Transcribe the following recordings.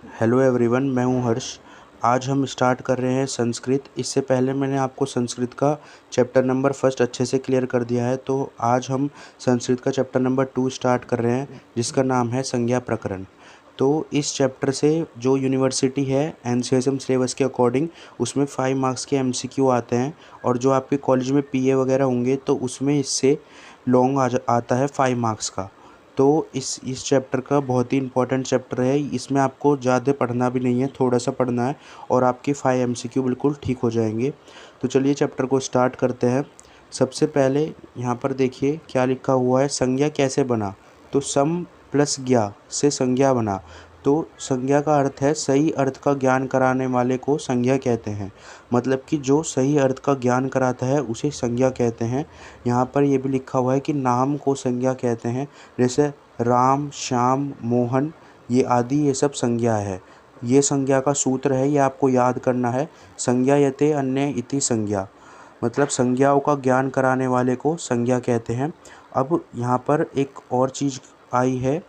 Hello everyone, मैं हूं हर्ष। आज हम स्टार्ट कर रहे हैं संस्कृत। इससे पहले मैंने आपको संस्कृत का चैप्टर नंबर फर्स्ट अच्छे से क्लियर कर दिया है, तो आज हम संस्कृत का चैप्टर नंबर 2 स्टार्ट कर रहे हैं, जिसका नाम है संज्ञा प्रकरण। तो इस चैप्टर से जो यूनिवर्सिटी है एनसीएसएम सिलेबस के अकॉर्डिंग उसमें 5 मार्क्स के एमसीक्यू आते हैं, और जो आपके कॉलेज में पीए वगैरह होंगे तो उसमें इससे लॉन्ग आता है 5 मार्क्स का। तो इस चैप्टर का बहुत ही इम्पोर्टेंट चैप्टर है। इसमें आपको ज़्यादा पढ़ना भी नहीं है, थोड़ा सा पढ़ना है और आपके 5 एमसीक्यू बिल्कुल ठीक हो जाएंगे। तो चलिए चैप्टर को स्टार्ट करते हैं। सबसे पहले यहाँ पर देखिए क्या लिखा हुआ है, संज्ञा कैसे बना। तो सम प्लस ज्ञा से संज्ञा बना। तो संज्ञा का अर्थ है सही अर्थ का ज्ञान कराने वाले को संज्ञा कहते हैं। मतलब कि जो सही अर्थ का ज्ञान कराता है उसे संज्ञा कहते हैं। यहाँ पर ये भी लिखा हुआ है कि नाम को संज्ञा कहते हैं। जैसे राम, श्याम, मोहन, ये आदि ये सब संज्ञा है। ये संज्ञा का सूत्र है, ये आपको याद करना है। संज्ञा यते अन्य इति संज्ञा, मतलब संज्ञाओं का ज्ञान कराने वाले को संज्ञा कहते हैं। अब यहाँ पर एक और चीज़ आई है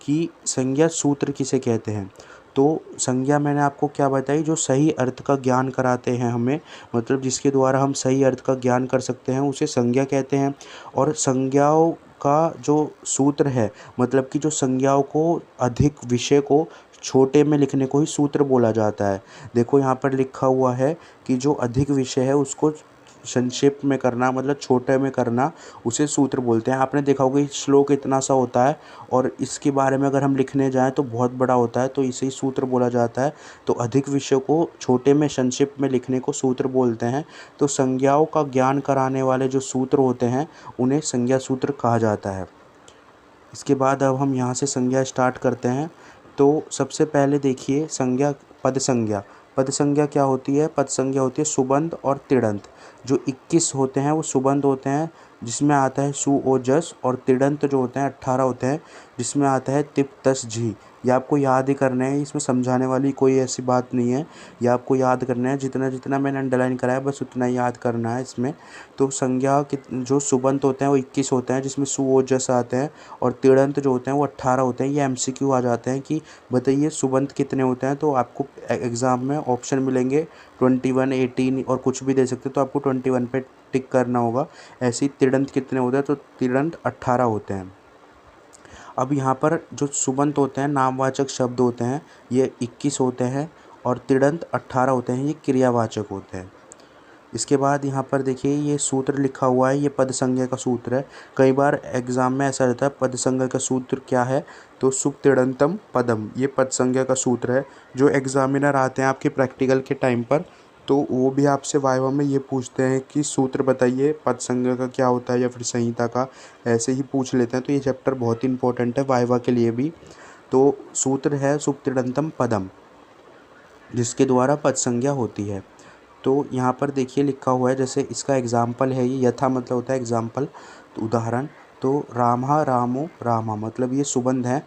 कि संज्ञा सूत्र किसे कहते हैं। तो संज्ञा मैंने आपको क्या बताई, जो सही अर्थ का ज्ञान कराते हैं हमें, मतलब जिसके द्वारा हम सही अर्थ का ज्ञान कर सकते हैं, उसे संज्ञा कहते हैं। और संज्ञाओं का जो सूत्र है, मतलब कि जो संज्ञाओं को अधिक विषय को छोटे में लिखने को ही सूत्र बोला जाता है। देखो यहाँ पर लिखा हुआ है कि जो अधिक विषय है उसको संक्षेप में करना, मतलब छोटे में करना, उसे सूत्र बोलते हैं। आपने देखा होगा श्लोक इतना सा होता है और इसके बारे में अगर हम लिखने जाएं तो बहुत बड़ा होता है, तो इसे ही सूत्र बोला जाता है। तो अधिक विषय को छोटे में संक्षिप्त में लिखने को सूत्र बोलते हैं। तो संज्ञाओं का ज्ञान कराने वाले जो सूत्र होते हैं उन्हें संज्ञा सूत्र कहा जाता है। इसके बाद अब हम यहाँ से संज्ञा स्टार्ट करते हैं। तो सबसे पहले देखिए संज्ञा, पद संज्ञा। पद संज्ञा क्या होती है? पद संज्ञा होती है सुबंध और तिड़ंत। जो 21 होते हैं वो सुबंध होते हैं, जिसमें आता है सु ओ जस, और तिड़ंत जो होते हैं 18 होते हैं, जिसमें आता है तिप तस झी। ये आपको याद ही करना है, इसमें समझाने वाली कोई ऐसी बात नहीं है। ये आपको याद करना है, जितना जितना मैंने अंडरलाइन करा है बस उतना ही याद करना है इसमें। तो संज्ञा के जो सुबंत होते हैं वो 21 होते हैं, जिसमें सु ओ जस आते हैं, और तिड़ंत जो होते हैं वो 18 होते हैं। ये एमसीक्यू आ जाते हैं कि बताइए सुबंत कितने होते हैं। तो आपको एग्ज़ाम में ऑप्शन मिलेंगे 21, 18 और कुछ भी दे सकते हैं, तो आपको 21 पे टिक करना होगा। ऐसे ही तिड़ंत कितने होते हैं, तो तिड़ंत 18 होते हैं। अब यहाँ पर जो सुबंत होते हैं नामवाचक शब्द होते हैं, ये 21 होते हैं, और तिड़ंत 18 होते हैं, ये क्रियावाचक होते हैं। इसके बाद यहाँ पर देखिए ये सूत्र लिखा हुआ है, ये पद संज्ञा का सूत्र है। कई बार एग्जाम में ऐसा रहता है पद संज्ञा का सूत्र क्या है, तो सुक्तिड़ंतम पदम, ये पद संज्ञा का सूत्र है। जो एग्जामिनर आते हैं आपके प्रैक्टिकल के टाइम पर, तो वो भी आपसे वाइवा में ये पूछते हैं कि सूत्र बताइए पद संज्ञा का क्या होता है, या फिर संहिता का, ऐसे ही पूछ लेते हैं। तो ये चैप्टर बहुत ही इंपॉर्टेंट है वाइवा के लिए भी। तो सूत्र है सुक्तिड़ंतम पदम, जिसके द्वारा पद संज्ञा होती है। तो यहाँ पर देखिए लिखा हुआ है, जैसे इसका एग्जाम्पल है, ये यथा मतलब होता है एग्जाम्पल, तो उदाहरण। तो रामहा, रामो, रामा, मतलब ये सुबंध हैं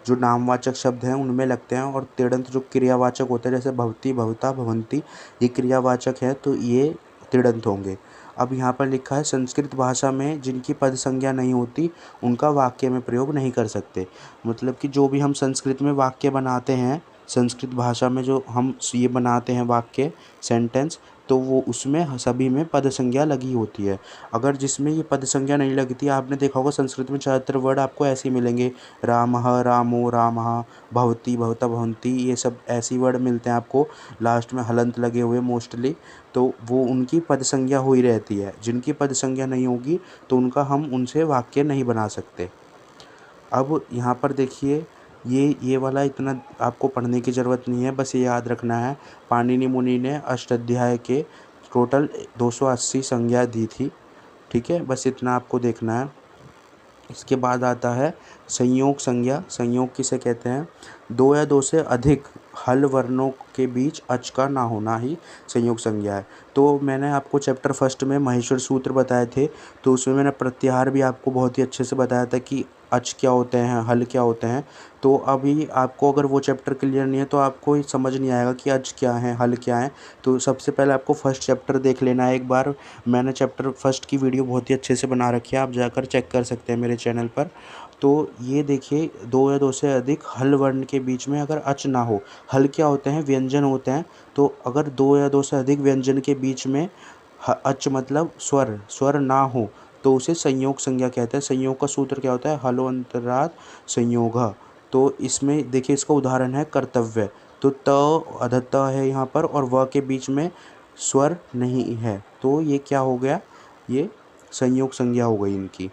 जो नामवाचक शब्द हैं उनमें लगते हैं, और तिड़ंत जो क्रियावाचक होते हैं, जैसे भवती, भवता, भवंती, ये क्रियावाचक है, तो ये तिड़ंत होंगे। अब यहाँ पर लिखा है संस्कृत भाषा में जिनकी पद संज्ञा नहीं होती उनका वाक्य में प्रयोग नहीं कर सकते। मतलब कि जो भी हम संस्कृत में वाक्य बनाते हैं, संस्कृत भाषा में जो हम ये बनाते हैं वाक्य, सेंटेंस, तो वो उसमें सभी में पद संज्ञा लगी होती है। अगर जिसमें ये पद संज्ञा नहीं लगती, आपने देखा होगा संस्कृत में ज़्यादातर वर्ड आपको ऐसे ही मिलेंगे, रामः, रामो, रामः, भवती, भवता, भवंती, ये सब ऐसी वर्ड मिलते हैं आपको, लास्ट में हलंत लगे हुए मोस्टली। तो वो उनकी पद संज्ञा हुई रहती है। जिनकी पद संज्ञा नहीं होगी तो उनका हम उनसे वाक्य नहीं बना सकते। अब यहाँ पर देखिए ये वाला इतना आपको पढ़ने की ज़रूरत नहीं है, बस ये याद रखना है। पाणिनि मुनि ने अष्टाध्याय के टोटल 280 संज्ञा दी थी, ठीक है, बस इतना आपको देखना है। इसके बाद आता है संयोग संज्ञा। संयोग किसे कहते हैं? दो या दो से अधिक हल वर्णों के बीच अच का ना होना ही संयोग संज्ञा है। तो मैंने आपको चैप्टर फर्स्ट में महेश्वर सूत्र बताए थे, तो उसमें मैंने प्रत्याहार भी आपको बहुत ही अच्छे से बताया था कि अच क्या होते हैं, हल क्या होते हैं। तो अभी आपको अगर वो चैप्टर क्लियर नहीं है तो आपको समझ नहीं आएगा कि अच क्या है, हल क्या है। तो सबसे पहले आपको फर्स्ट चैप्टर देख लेना है एक बार। मैंने चैप्टर फर्स्ट की वीडियो बहुत ही अच्छे से बना रखी है, आप जाकर चेक कर सकते हैं मेरे चैनल पर। तो ये देखिए, दो या दो से अधिक हल वर्ण के बीच में अगर अच ना हो, हल क्या होते हैं, व्यंजन होते हैं। तो अगर दो या दो से अधिक व्यंजन के बीच में अच मतलब स्वर स्वर ना हो तो उसे संयोग संज्ञा कहते हैं। संयोग का सूत्र क्या होता है, हलोंतरात संयोग। तो इसमें देखिए, इसका उदाहरण है कर्तव्य। तो त अधत है यहाँ पर और व के बीच में स्वर नहीं है, तो ये क्या हो गया, ये संयोग संज्ञा हो गई इनकी।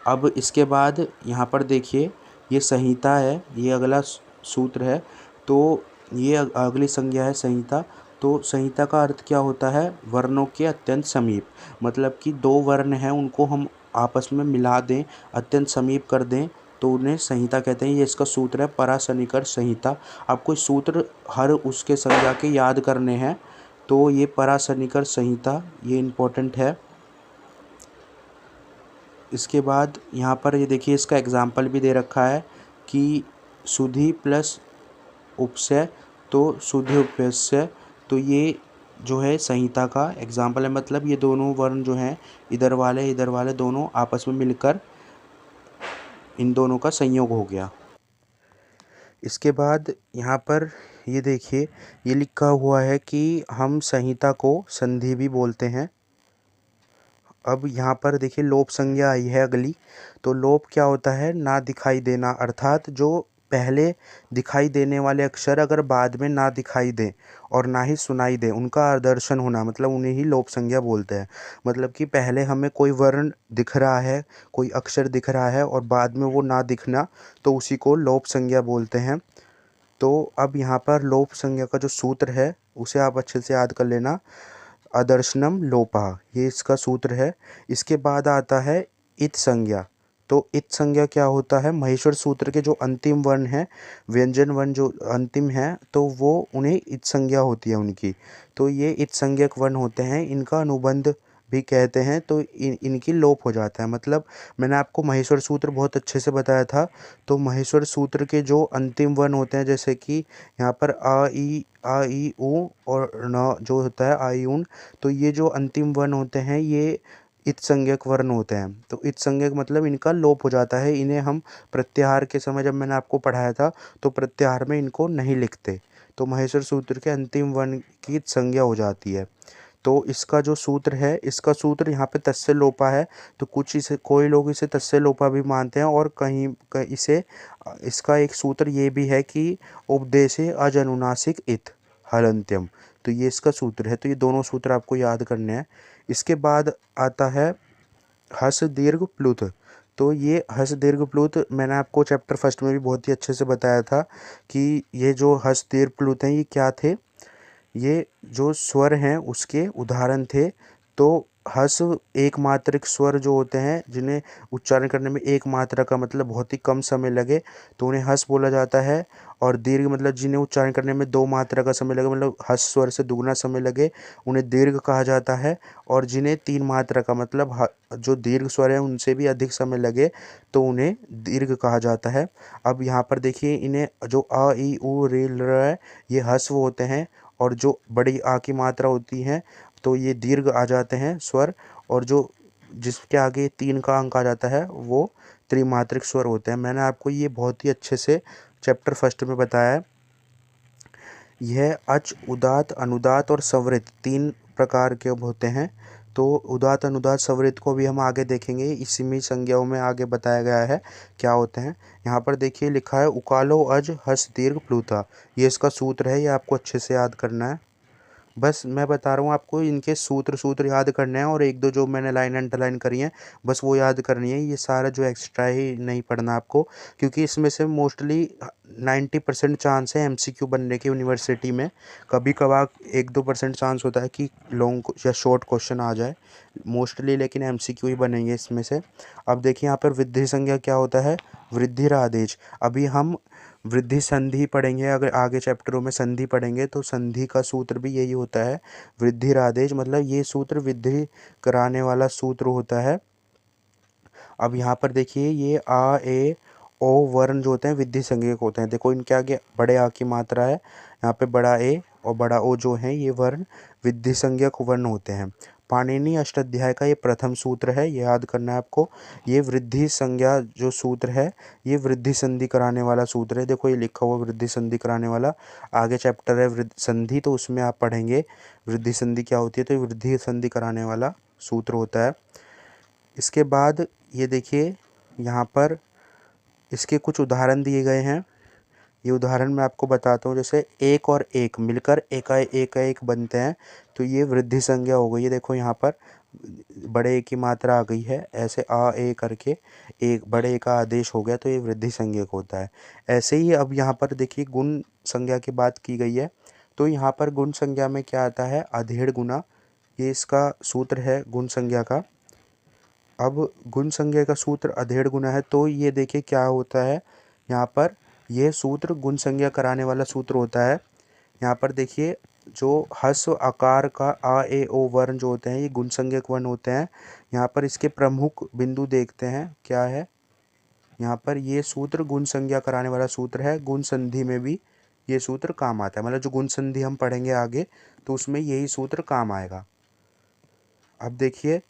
अब इसके बाद यहाँ पर देखिए, ये संहिता है, ये अगला सूत्र है। तो ये अगली संज्ञा है संहिता। तो संहिता का अर्थ क्या होता है, वर्णों के अत्यंत समीप। मतलब कि दो वर्ण हैं, उनको हम आपस में मिला दें, अत्यंत समीप कर दें, तो उन्हें संहिता कहते हैं। ये इसका सूत्र है, परासनिकर संहिता। आपको इस सूत्र हर उसके संज्ञा के याद करने हैं। तो ये परासनिकर संहिता, ये इम्पोर्टेंट है। इसके बाद यहाँ पर ये देखिए, इसका एग्जाम्पल भी दे रखा है कि सुधि प्लस उपसय, तो सुधि उपस्य। तो ये जो है संहिता का एग्जाम्पल है। मतलब ये दोनों वर्ण जो हैं, इधर वाले दोनों आपस में मिलकर इन दोनों का संयोग हो गया। इसके बाद यहाँ पर ये देखिए, ये लिखा हुआ है कि हम संहिता को संधि भी बोलते हैं। अब यहाँ पर देखिए, लोप संज्ञा आई है अगली। तो लोप क्या होता है, ना दिखाई देना, अर्थात जो पहले दिखाई देने वाले अक्षर अगर बाद में ना दिखाई दें और ना ही सुनाई दें, उनका आदर्शन होना, मतलब उन्हें ही लोप संज्ञा बोलते हैं। मतलब कि पहले हमें कोई वर्ण दिख रहा है, कोई अक्षर दिख रहा है और बाद में वो ना दिखना, तो उसी को लोप संज्ञा बोलते हैं। तो अब यहाँ पर लोप संज्ञा का जो सूत्र है उसे आप अच्छे से याद कर लेना, अदर्शनम लोपः, ये इसका सूत्र है। इसके बाद आता है इत संज्ञा। तो इत संज्ञा क्या होता है, महेश्वर सूत्र के जो अंतिम वर्ण हैं, व्यंजन वर्ण जो अंतिम हैं, तो वो उन्हें इत संज्ञा होती है उनकी। तो ये इत संज्ञक वर्ण होते हैं, इनका अनुबंध भी कहते हैं। तो इनकी लोप हो जाता है। मतलब मैंने आपको महेश्वर सूत्र बहुत अच्छे से बताया था। तो महेश्वर सूत्र के जो अंतिम वर्ण होते हैं, जैसे कि यहाँ पर आ ई उ और न जो होता है आई उन, तो ये जो अंतिम वर्ण होते हैं ये इत संज्ञक वर्ण होते हैं। तो इत संज्ञक मतलब इनका लोप हो जाता है। इन्हें हम प्रत्याहार के समय, जब मैंने आपको पढ़ाया था, तो प्रत्याहार में इनको नहीं लिखते। तो महेश्वर सूत्र के अंतिम वर्ण की इत संज्ञा हो जाती है। तो इसका जो सूत्र है, इसका सूत्र यहाँ पे तस्य लोपा है। तो कुछ इसे, कोई लोग इसे तस्य लोपा भी मानते हैं और कहीं इसे, इसका एक सूत्र ये भी है कि उपदेशे अजनुनासिक इत हलंत्यम। तो ये इसका सूत्र है। तो ये दोनों सूत्र आपको याद करने हैं। इसके बाद आता है हस दीर्घ प्लुत। तो ये हस दीर्घ प्लुत मैंने आपको चैप्टर फर्स्ट में भी बहुत ही अच्छे से बताया था कि ये जो हस दीर्घ प्लुत हैं ये क्या थे, ये जो स्वर हैं उसके उदाहरण थे। तो हस एक मात्रिक स्वर जो होते हैं, जिन्हें उच्चारण करने में एक मात्रा का मतलब बहुत ही कम समय लगे, तो उन्हें हस बोला जाता है। और दीर्घ मतलब जिन्हें उच्चारण करने में दो मात्रा का समय लगे, मतलब हस स्वर से दुगना समय लगे, उन्हें दीर्घ कहा जाता है। और जिन्हें तीन मात्रा का मतलब जो दीर्घ स्वर है उनसे भी अधिक समय लगे, तो उन्हें दीर्घ कहा जाता है। अब यहाँ पर देखिए, इन्हें जो अ ई उ रे ल है, ये हस्व होते हैं। और जो बड़ी आ की मात्रा होती है तो ये दीर्घ आ जाते हैं स्वर। और जो जिसके आगे तीन का अंक आ जाता है वो त्रिमात्रिक स्वर होते हैं। मैंने आपको ये बहुत ही अच्छे से चैप्टर फर्स्ट में बताया है। यह अच, उदात, अनुदात और संवृत तीन प्रकार के होते हैं। तो उदात, अनुदात, संवृत को भी हम आगे देखेंगे, इसी में संज्ञाओं में आगे बताया गया है क्या होते हैं। यहाँ पर देखिए लिखा है उकालो अज हस दीर्घ प्लूता, ये इसका सूत्र है, ये आपको अच्छे से याद करना है। बस मैं बता रहा हूँ आपको, इनके सूत्र सूत्र याद करने हैं और एक दो जो मैंने लाइन अंडरलाइन करी हैं बस वो याद करनी है। ये सारा जो एक्स्ट्रा ही नहीं पढ़ना आपको, क्योंकि इसमें से मोस्टली 90% चांस है एमसीक्यू बनने की यूनिवर्सिटी में। कभी कभार 1-2% चांस होता है कि लॉन्ग या शॉर्ट क्वेश्चन आ जाए, मोस्टली लेकिन एमसीक्यू ही बनेंगे इसमें से। अब देखिए यहाँ पर वृद्धि संज्ञा क्या होता है, वृद्धि आदेश। अभी हम वृद्धि संधि पढ़ेंगे, अगर आगे चैप्टरों में संधि पढ़ेंगे तो संधि का सूत्र भी यही होता है, वृद्धि आदेश। मतलब ये सूत्र वृद्धि कराने वाला सूत्र होता है। अब यहाँ पर देखिए ये आ ए ओ वर्ण जो होते हैं विद्धि संज्ञक होते हैं। देखो इनके आगे बड़े आ की मात्रा है, यहाँ पे बड़ा ए और बड़ा ओ जो है ये वर्ण विद्धि संज्ञक वर्ण होते हैं। पाणिनि अष्टाध्याय का ये प्रथम सूत्र है, ये याद करना है आपको। ये वृद्धि संज्ञा जो सूत्र है ये वृद्धि संधि कराने वाला सूत्र है। देखो ये लिखा हुआ वृद्धि संधि कराने वाला, आगे चैप्टर है वृद्धि संधि तो उसमें आप पढ़ेंगे वृद्धि संधि क्या होती है। तो ये वृद्धि संधि कराने वाला सूत्र होता है। इसके बाद ये देखिए यहाँ पर इसके कुछ उदाहरण दिए गए हैं। ये उदाहरण मैं आपको बताता हूँ। जैसे एक और एक मिलकर एक बनते हैं, तो ये वृद्धि संज्ञा हो गई है। देखो यहाँ पर बड़े ए की मात्रा आ गई है, ऐसे आ ए करके एक बड़े ए का आदेश हो गया, तो ये वृद्धि संज्ञक होता है। ऐसे ही अब यहाँ पर देखिए गुण संज्ञा की बात की गई है, तो यहाँ पर गुण संज्ञा में क्या आता है, अधेड़ गुना, ये इसका सूत्र है गुण संज्ञा का। अब गुण संज्ञा का सूत्र अधेड़ गुना है, तो ये देखिए क्या होता है यहाँ पर, ये सूत्र गुण संज्ञा कराने वाला सूत्र होता है। यहाँ पर देखिए जो ह्रस्व आकार का आ ए ओ वर्ण जो होते हैं ये गुण संज्ञक वर्ण होते हैं। यहाँ पर इसके प्रमुख बिंदु देखते हैं क्या है। यहाँ पर ये सूत्र गुण संज्ञा कराने वाला सूत्र है। गुण संधि में भी ये सूत्र काम आता है, मतलब जो गुण संधि हम पढ़ेंगे आगे तो उसमें यही सूत्र काम आएगा। अब देखिए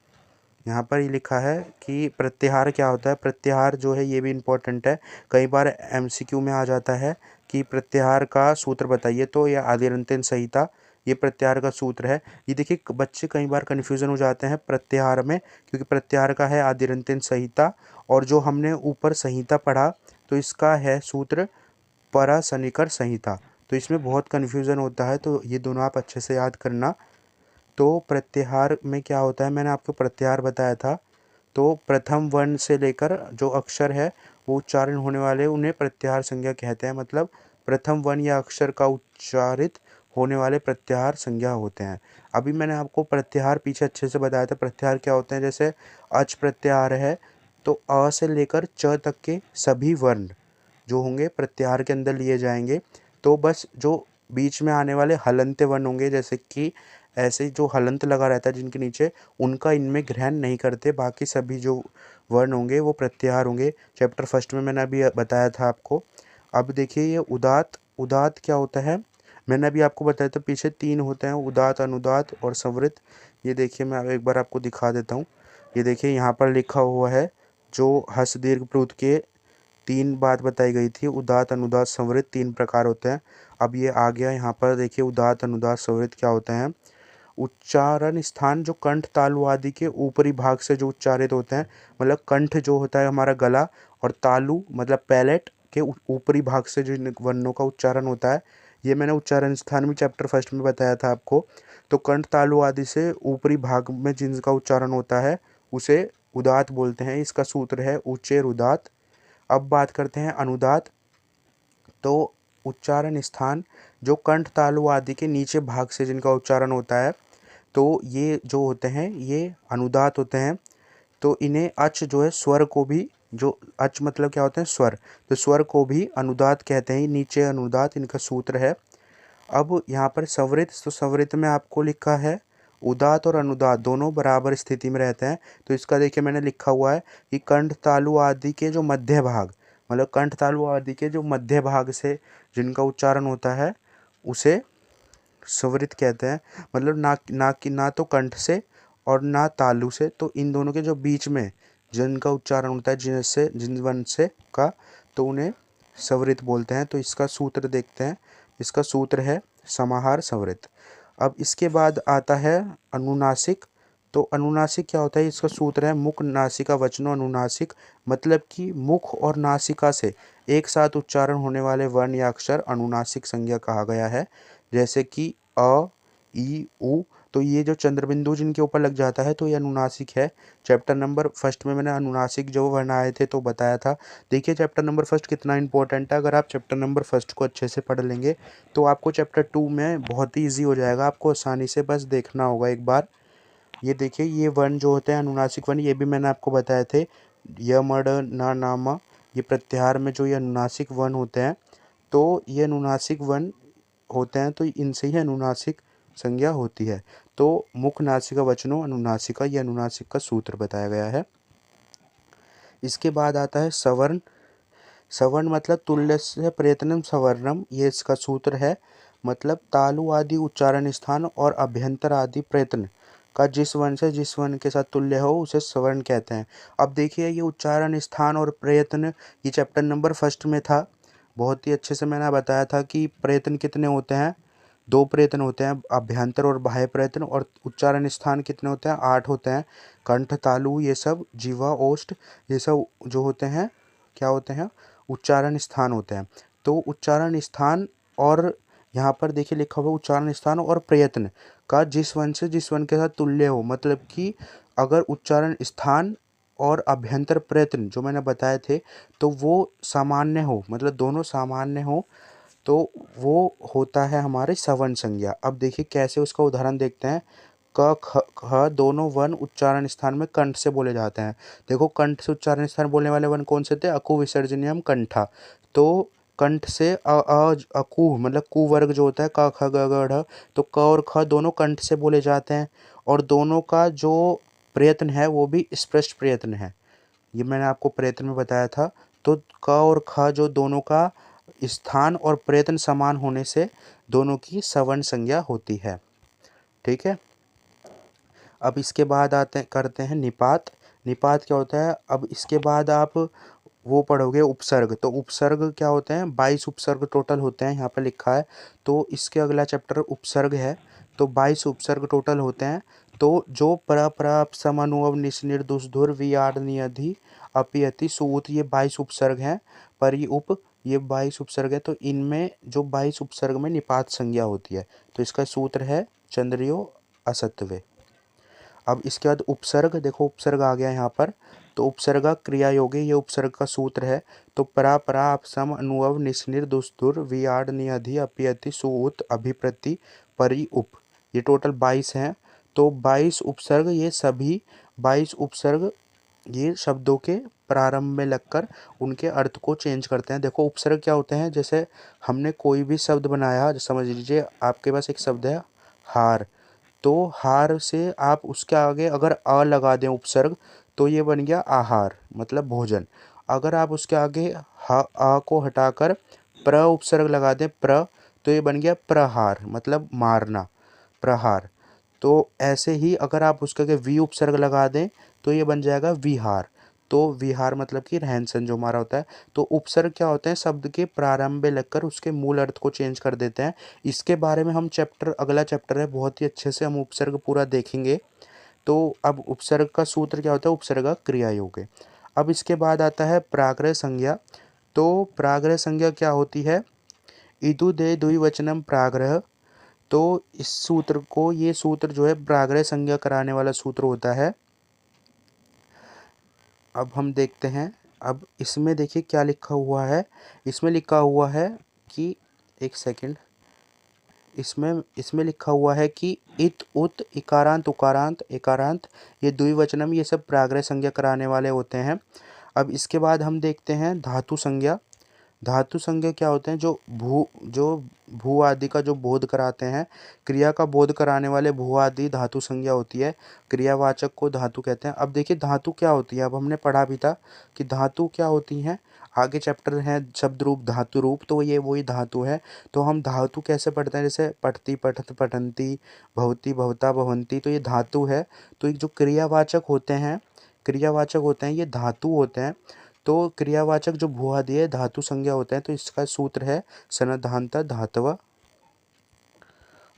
यहाँ पर ये लिखा है कि प्रत्याहार क्या होता है। प्रत्याहार जो है ये भी इम्पोर्टेंट है, कई बार एमसीक्यू में आ जाता है कि प्रत्याहार का सूत्र बताइए, तो यह आदिरंत्यन संहिता ये प्रत्याहार का सूत्र है। ये देखिए बच्चे कई बार कन्फ्यूज़न हो जाते हैं प्रत्याहार में, क्योंकि प्रत्याहार का है आदिरंत्यन संहिता, और जो हमने ऊपर संहिता पढ़ा तो इसका है सूत्र परासनिकर संहिता, तो इसमें बहुत कन्फ्यूज़न होता है, तो ये दोनों आप अच्छे से याद करना। तो प्रत्याहार में क्या होता है, मैंने आपको प्रत्याहार बताया था। तो प्रथम वर्ण से लेकर जो अक्षर है वो उच्चारण होने वाले उन्हें प्रत्याहार संज्ञा कहते हैं, मतलब प्रथम वर्ण या अक्षर का उच्चारित होने वाले प्रत्याहार संज्ञा होते हैं। अभी मैंने आपको प्रत्याहार पीछे अच्छे से बताया था। प्रत्याहार क्या होते हैं, जैसे अच प्रत्याहार है तो अ से लेकर च तक के सभी वर्ण जो होंगे प्रत्याहार के अंदर लिए जाएंगे। तो बस जो बीच में आने वाले हलंत वर्ण होंगे, जैसे कि ऐसे जो हलंत लगा रहता है जिनके नीचे, उनका इनमें ग्रहण नहीं करते, बाकी सभी जो वर्ण होंगे वो प्रत्याहार होंगे। चैप्टर फर्स्ट में मैंने अभी बताया था आपको। अब देखिए ये उदात, उदात क्या होता है, मैंने अभी आपको बताया था पीछे तीन होते हैं, उदात, अनुदात और संवृत। ये देखिए मैं एक बार आपको दिखा देता हूँ। ये देखिए यहाँ पर लिखा हुआ है जो हस दीर्घ प्लुत के तीन बात बताई गई थी, उदात अनुदात संवृत तीन प्रकार होते हैं। अब ये आ गया यहाँ पर देखिए उदात अनुदात संवृत क्या होते हैं। उच्चारण स्थान जो कंठ तालु आदि के ऊपरी भाग से जो उच्चारित होते हैं, मतलब कंठ जो होता है हमारा गला, और तालु मतलब पैलेट के ऊपरी भाग से जिन वर्णों का उच्चारण होता है, ये मैंने उच्चारण स्थान में चैप्टर फर्स्ट में बताया था आपको। तो कंठ तालु आदि से ऊपरी भाग में जिनका उच्चारण होता है उसे उदात बोलते हैं। इसका सूत्र है उच्चैर उदात। अब बात करते हैं अनुदात। तो उच्चारण स्थान जो कंठ तालु आदि के नीचे भाग से जिनका उच्चारण होता है, तो ये जो होते हैं ये अनुदात होते हैं। तो इन्हें अच जो है स्वर को भी, जो अच मतलब क्या होते हैं स्वर, तो स्वर को भी अनुदात कहते हैं। नीचे अनुदात इनका सूत्र है। अब यहाँ पर संवृत, तो संवृत में आपको लिखा है उदात और अनुदात दोनों बराबर स्थिति में रहते हैं। तो इसका देखिए मैंने लिखा हुआ है कि कंठ तालु आदि के जो मध्य भाग, मतलब कंठ तालु आदि के जो मध्य भाग से जिनका उच्चारण होता है उसे संवृत कहते हैं। मतलब ना तो कंठ से और ना तालु से, तो इन दोनों के जो बीच में जिनका उच्चारण होता है जिनसे जिन वर्ण से का, तो उन्हें संवृत बोलते हैं। तो इसका सूत्र देखते हैं। इसका सूत्र है समाहार संवृत। अब इसके बाद आता है अनुनासिक। तो अनुनासिक क्या होता है, इसका सूत्र है मुख नासिका वचनो अनुनासिक, मतलब कि मुख और नासिका से एक साथ उच्चारण होने वाले वर्ण या अक्षर अनुनासिक संज्ञा कहा गया है। जैसे कि अ ई उ, तो ये जो चंद्रबिंदु जिनके ऊपर लग जाता है तो ये अनुनासिक है। चैप्टर नंबर फर्स्ट में मैंने अनुनासिक जो वर्ण आए थे तो बताया था। देखिए चैप्टर नंबर फर्स्ट कितना इंपॉर्टेंट है, अगर आप चैप्टर नंबर फर्स्ट को अच्छे से पढ़ लेंगे तो आपको चैप्टर टू में बहुत ही ईजी हो जाएगा, आपको आसानी से बस देखना होगा एक बार। ये देखिए ये वर्ण जो होते हैं अनुनासिक वर्ण, ये भी मैंने आपको बताए थे, य मड ना नामा, ये प्रत्याहार में जो ये अनुनासिक वर्ण होते हैं, तो ये अनुनासिक वर्ण होते हैं, तो इनसे ही अनुनासिक संज्ञा होती है। तो मुख नासिका वचनों अनुनासिका, ये अनुनासिक का सूत्र बताया गया है। इसके बाद आता है सवर्ण। सवर्ण मतलब तुल्यस्य प्रयत्नम सवर्णम, ये इसका सूत्र है। मतलब तालु आदि उच्चारण स्थान और अभ्यंतर आदि प्रयत्न का जिस वर्ण से जिस वर्ण के साथ तुल्य हो उसे सवर्ण कहते हैं। अब देखिए ये उच्चारण स्थान और प्रयत्न ये चैप्टर नंबर फर्स्ट में था। बहुत ही अच्छे से मैंने बताया था कि प्रयत्न कितने होते हैं, 2 प्रयत्न होते हैं, अभ्यंतर और बाह्य प्रयत्न। और उच्चारण स्थान कितने होते हैं, 8 होते हैं। कंठ, तालु, ये सब जीवा, ओष्ठ, ये सब जो होते हैं क्या होते हैं, उच्चारण स्थान होते हैं। तो उच्चारण स्थान और यहाँ पर देखिए लिखा हुआ उच्चारण स्थान और प्रयत्न का जिस वर्ण से जिस वर्ण के साथ तुल्य हो, मतलब कि अगर उच्चारण स्थान और अभ्यंतर प्रयत्न जो मैंने बताए थे तो वो सामान्य हो, मतलब दोनों सामान्य हो, तो वो होता है हमारे सवर्ण संज्ञा। अब देखिए कैसे उसका उदाहरण देखते हैं। क ख ख दोनों वर्ण उच्चारण स्थान में कंठ से बोले जाते हैं। देखो कंठ से उच्चारण स्थान बोलने वाले वर्ण कौन से थे, अकु विसर्जनीयम कंठा। तो कंठ से अकु मतलब कु वर्ग जो होता है क ख ग घ ढ, तो क और ख दोनों कंठ से बोले जाते हैं। और दोनों का जो प्रयत्न है वो भी स्पष्ट प्रयत्न है, ये मैंने आपको प्रयत्न में बताया था। तो क और ख जो दोनों का स्थान और प्रयत्न समान होने से दोनों की सवर्ण संज्ञा होती है। ठीक है। अब इसके बाद आते करते हैं निपात। निपात क्या होता है, अब इसके बाद आप वो पढ़ोगे उपसर्ग। तो उपसर्ग क्या होते हैं, 22 उपसर्ग टोटल होते हैं, यहाँ पे लिखा है। तो इसके अगला चैप्टर उपसर्ग है। तो 22 उपसर्ग टोटल होते हैं। तो जो पर समानुअव निस निर्दुष धुर वियाड नियधि अपियति सुउत, ये 22 उपसर्ग हैं। परि उप, ये 22 उपसर्ग है। तो इनमें जो 22 उपसर्ग में निपात संज्ञा होती है। तो इसका सूत्र है चंद्रियो असत्वे। अब इसके बाद उपसर्ग, देखो उपसर्ग आ गया यहाँ पर। तो उपसर्ग क्रिया योगी, ये उपसर्ग का सूत्र है। तो परा परा अपसम अनुअव निस्निर दुस्तुर वियाड नियधि अपियति सुउत अभिप्रति परि उप, ये टोटल 22 हैं। तो 22 उपसर्ग, ये सभी 22 उपसर्ग ये शब्दों के प्रारंभ में लगकर उनके अर्थ को चेंज करते हैं। देखो उपसर्ग क्या होते हैं, जैसे हमने कोई भी शब्द बनाया, समझ लीजिए आपके पास एक शब्द है हार। तो हार से आप उसके आगे अगर अ लगा दें उपसर्ग, तो ये बन गया आहार, मतलब भोजन। अगर आप उसके आगे अ को हटाकर प्र उपसर्ग लगा दें प्र, तो ये बन गया प्रहार, मतलब मारना, प्रहार। तो ऐसे ही अगर आप उसके आगे वी उपसर्ग लगा दें तो ये बन जाएगा विहार। तो विहार मतलब कि रहन सहन जो हमारा होता है। तो उपसर्ग क्या होते हैं, शब्द के प्रारंभ में लगकर उसके मूल अर्थ को चेंज कर देते हैं। इसके बारे में हम चैप्टर, अगला चैप्टर है, बहुत ही अच्छे से हम उपसर्ग पूरा देखेंगे। तो अब उपसर्ग का सूत्र क्या होता है, उपसर्ग का क्रिया योग है। अब इसके बाद आता है प्राग्रह संज्ञा। तो प्राग्रह संज्ञा क्या होती है, इदु दे द्विवचनम प्राग्रह। तो इस सूत्र को, ये सूत्र जो है प्राग्रह संज्ञा कराने वाला सूत्र होता है। अब हम देखते हैं। अब इसमें देखिए क्या लिखा हुआ है, इसमें लिखा हुआ है कि, एक सेकंड, इसमें इसमें लिखा हुआ है कि इत उत इकारांत उकारांत एकारांत, ये द्विवचनम, ये सब प्राग्रह संज्ञा कराने वाले होते हैं। अब इसके बाद हम देखते हैं धातु संज्ञा। धातु संज्ञा क्या होते हैं, जो भू आदि का जो बोध कराते हैं, क्रिया का बोध कराने वाले भू आदि धातु संज्ञा होती है। क्रियावाचक को धातु कहते हैं। अब देखिए धातु क्या होती है, अब हमने पढ़ा भी था कि धातु क्या होती हैं। आगे चैप्टर है शब्द रूप धातु रूप, तो ये वही धातु है। तो हम धातु कैसे पढ़ते हैं, जैसे पठती पठत पठंती, भवती भवता भवंती, तो ये धातु है। तो ये जो क्रियावाचक होते हैं, क्रियावाचक होते हैं, ये धातु होते हैं। तो क्रियावाचक जो भूआदि है धातु संज्ञा होते हैं। तो इसका सूत्र है सनधानता धातव।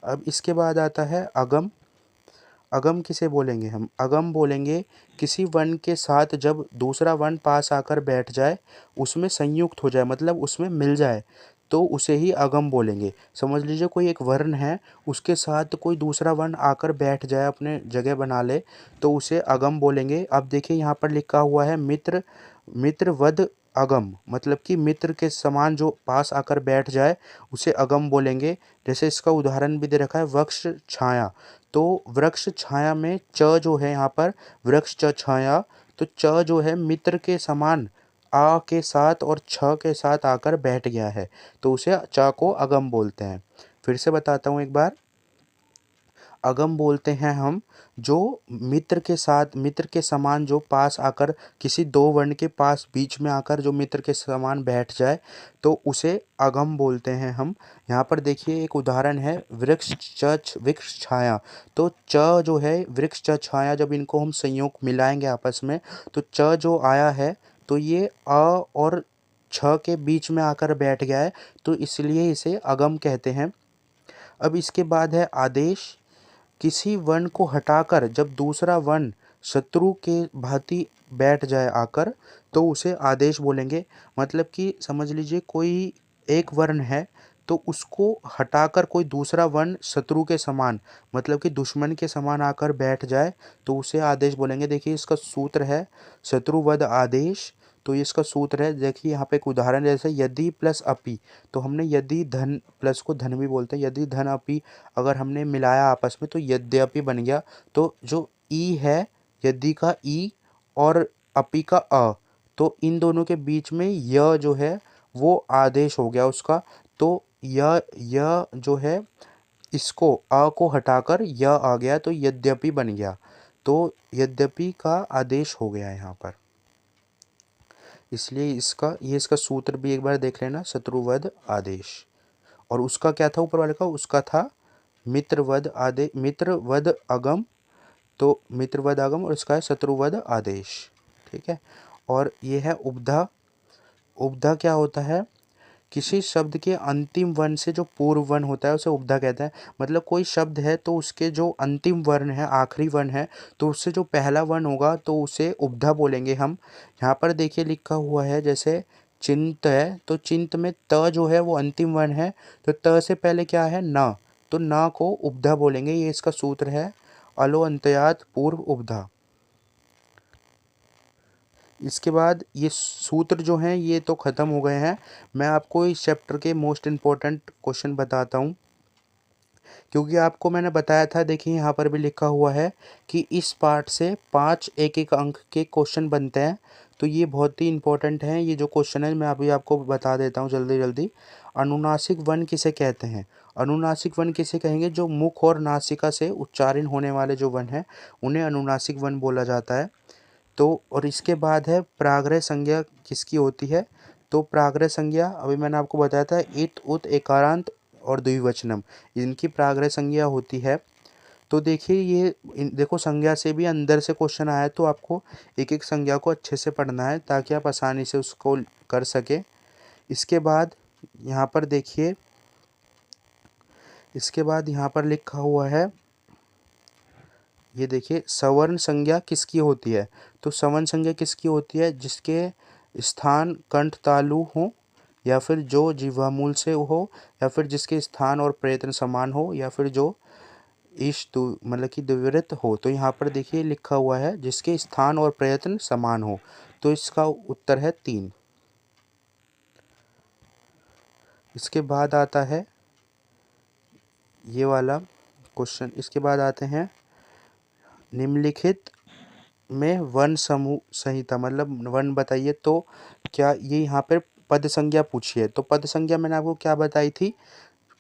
अब इसके बाद आता है अगम। अगम किसे बोलेंगे हम, अगम बोलेंगे किसी वर्ण के साथ जब दूसरा वर्ण पास आकर बैठ जाए, उसमें संयुक्त हो जाए, मतलब उसमें मिल जाए, तो उसे ही अगम बोलेंगे। समझ लीजिए कोई एक वर्ण है, उसके साथ कोई दूसरा वर्ण आकर बैठ जाए, अपने जगह बना ले, तो उसे अगम बोलेंगे। अब देखिए यहाँ पर लिखा हुआ है मित्र, मित्र वध अगम, मतलब कि मित्र के समान जो पास आकर बैठ जाए उसे अगम बोलेंगे। जैसे इसका उदाहरण भी दे रखा है वृक्ष छाया। तो वृक्ष छाया में च जो है यहाँ पर, वृक्ष च छाया, तो च जो है मित्र के समान आ के साथ और छ के साथ आकर बैठ गया है, तो उसे च को अगम बोलते हैं। फिर से बताता हूँ एक बार। अगम बोलते हैं हम जो मित्र के समान जो पास आकर किसी दो वर्ण के पास बीच में आकर जो मित्र के समान बैठ जाए तो उसे अगम बोलते हैं हम। यहाँ पर देखिए एक उदाहरण है वृक्ष छाया। तो च जो है वृक्ष च छाया, जब इनको हम संयोग मिलाएंगे आपस में तो च जो आया है तो ये अ और छ के बीच में आकर बैठ गया है, तो इसलिए इसे अगम कहते हैं। अब इसके बाद है आदेश। किसी वर्ण को हटाकर जब दूसरा वर्ण शत्रु के भांति बैठ जाए आकर तो उसे आदेश बोलेंगे। मतलब कि समझ लीजिए कोई एक वर्ण है तो उसको हटाकर कोई दूसरा वर्ण शत्रु के समान मतलब कि दुश्मन के समान आकर बैठ जाए तो उसे आदेश बोलेंगे। देखिए इसका सूत्र है शत्रुवध आदेश। तो इसका सूत्र है, देखिए यहाँ पे एक उदाहरण जैसे यदि प्लस अपि। तो हमने यदि धन प्लस को धन भी बोलते हैं, यदि धन अपि अगर हमने मिलाया आपस में तो यद्यपि बन गया। तो जो ई है यदि का ई और अपि का अ, तो इन दोनों के बीच में य जो है वो आदेश हो गया उसका। तो य जो है इसको अ को हटाकर य आ गया तो यद्यपि बन गया। तो यद्यपि का आदेश हो गया यहाँ पर, इसलिए इसका सूत्र भी एक बार देख लेना, शत्रुवध आदेश। और उसका क्या था ऊपर वाले का, उसका था मित्रवध अगम। तो मित्रवध अगम और इसका है शत्रुवध आदेश। ठीक है। और ये है उपधा। उपधा क्या होता है, किसी शब्द के अंतिम वर्ण से जो पूर्व वर्ण होता है उसे उपधा कहते हैं। मतलब कोई शब्द है तो उसके जो अंतिम वर्ण है आखिरी वर्ण है तो उससे जो पहला वर्ण होगा तो उसे उपधा बोलेंगे हम। यहाँ पर देखिए लिखा हुआ है जैसे चिंत है, तो चिंत में त जो है वो अंतिम वर्ण है तो त से पहले क्या है न, तो न को उपधा बोलेंगे। ये इसका सूत्र है अलो अंतयात पूर्व उपधा। इसके बाद ये सूत्र जो हैं ये तो ख़त्म हो गए हैं। मैं आपको इस चैप्टर के मोस्ट इम्पोर्टेंट क्वेश्चन बताता हूँ, क्योंकि आपको मैंने बताया था, देखिए यहाँ पर भी लिखा हुआ है कि इस पार्ट से 5 एक अंक के क्वेश्चन बनते हैं। तो ये बहुत ही इंपॉर्टेंट हैं ये जो क्वेश्चन है, मैं अभी आपको बता देता हूँ जल्दी जल्दी। अनुनासिक वर्ण किसे कहते हैं? अनुनासिक वर्ण किसे कहेंगे? जो मुख और नासिका से उच्चारण होने वाले जो वर्ण हैं उन्हें अनुनासिक वर्ण बोला जाता है। तो और इसके बाद है प्राग्रह संज्ञा किसकी होती है? तो प्राग्रह संज्ञा अभी मैंने आपको बताया था इत उत एकारांत और द्विवचनम, इनकी प्राग्रह संज्ञा होती है। तो देखिए ये देखो संज्ञा से भी अंदर से क्वेश्चन आया तो आपको एक एक संज्ञा को अच्छे से पढ़ना है ताकि आप आसानी से उसको कर सके। इसके बाद यहाँ पर देखिए, इसके बाद यहाँ पर लिखा हुआ है, ये देखिए सवर्ण संज्ञा किसकी होती है? तो सवर्ण संज्ञा किसकी होती है? जिसके स्थान कंठ तालु हो या फिर जो जिह्वामूल से हो या फिर जिसके स्थान और प्रयत्न समान हो या फिर जो मतलब कि द्विवृत्त हो। तो यहाँ पर देखिए लिखा हुआ है जिसके स्थान और प्रयत्न समान हो। तो इसका उत्तर है 3। इसके बाद आता है ये वाला क्वेश्चन। इसके बाद आते हैं निम्नलिखित में वर्ण समूह संहिता, मतलब वर्ण बताइए। तो क्या ये यहाँ पर पद संज्ञा पूछी है? तो पद संज्ञा मैंने आपको क्या बताई थी?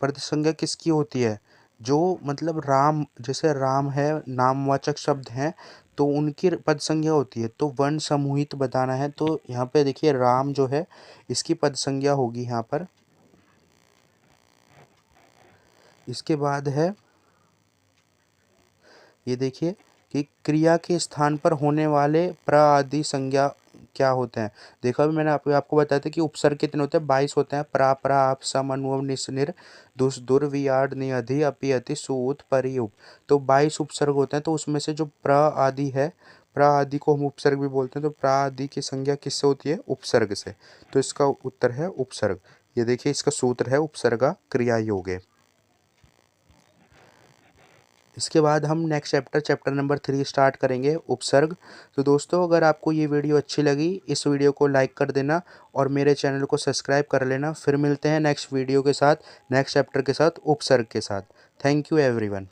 पद संज्ञा किसकी होती है? जो मतलब राम, जैसे राम है नामवाचक शब्द हैं तो उनकी पद संज्ञा होती है। तो वर्ण समूहित बताना है तो यहाँ पे देखिए राम जो है इसकी पद संज्ञा होगी यहाँ पर। इसके बाद है ये देखिए कि क्रिया के स्थान पर होने वाले प्र आदि संज्ञा क्या होते हैं? देखो अभी मैंने आपको बताया था कि उपसर्ग कितने होते हैं, 22 होते हैं। प्रा प्रा आप सम अनुव निस निर दुस दुर वियाड निधि अपि अति सुत परियुप। तो 22 उपसर्ग होते हैं। तो उसमें से जो प्र आदि है, प्र आदि को हम उपसर्ग भी बोलते हैं। तो प्र आदि की संज्ञा किससे होती है? उपसर्ग से। तो इसका उत्तर है उपसर्ग। ये देखिए इसका सूत्र है उपसर्गा क्रिया योगे। इसके बाद हम नेक्स्ट चैप्टर नंबर 3 स्टार्ट करेंगे, उपसर्ग। तो दोस्तों अगर आपको ये वीडियो अच्छी लगी इस वीडियो को लाइक कर देना और मेरे चैनल को सब्सक्राइब कर लेना। फिर मिलते हैं नेक्स्ट वीडियो के साथ, नेक्स्ट चैप्टर के साथ, उपसर्ग के साथ। Thank you everyone.